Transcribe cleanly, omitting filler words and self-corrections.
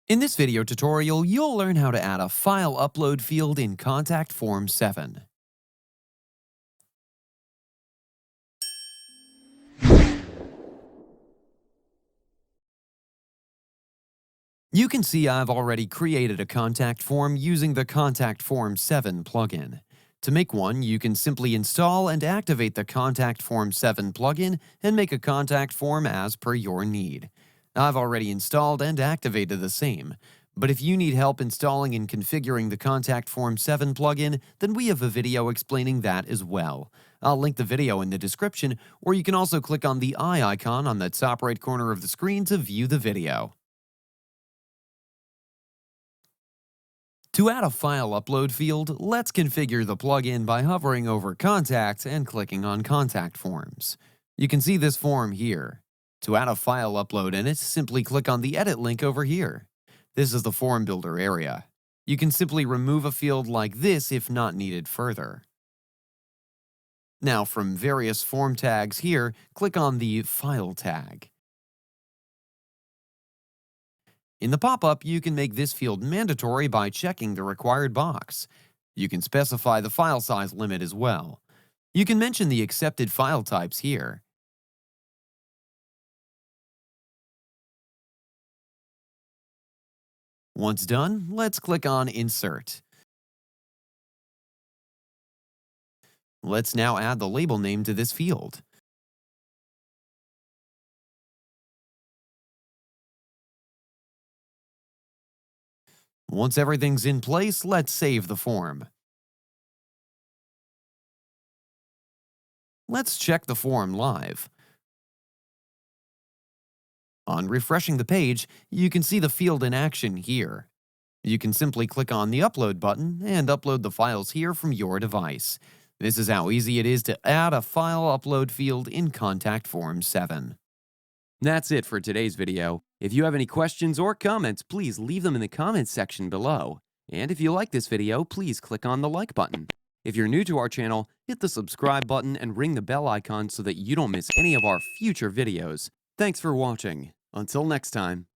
In this video tutorial, you'll learn how to add a file upload field in Contact Form 7. You can see I've already created a contact form using the Contact Form 7 plugin. To make one, you can simply install and activate the Contact Form 7 plugin and make a contact form as per your need. I've already installed and activated the same. But if you need help installing and configuring the Contact Form 7 plugin, then we have a video explaining that as well. I'll link the video in the description, or you can also click on the eye icon on the top right corner of the screen to view the video. To add a file upload field, let's configure the plugin by hovering over Contact and clicking on Contact Forms. You can see this form here. To add a file upload in it, simply click on the Edit link over here. This is the form builder area. You can simply remove a field like this if not needed further. Now, from various form tags here, click on the File tag. In the pop-up, you can make this field mandatory by checking the required box. You can specify the file size limit as well. You can mention the accepted file types here. Once done, let's click on Insert. Let's now add the label name to this field. Once everything's in place, let's save the form. Let's check the form live. On refreshing the page, you can see the field in action here. You can simply click on the Upload button and upload the files here from your device. This is how easy it is to add a file upload field in Contact Form 7. That's it for today's video. If you have any questions or comments, please leave them in the comments section below. And if you like this video, please click on the like button. If you're new to our channel, hit the subscribe button and ring the bell icon so that you don't miss any of our future videos. Thanks for watching. Until next time.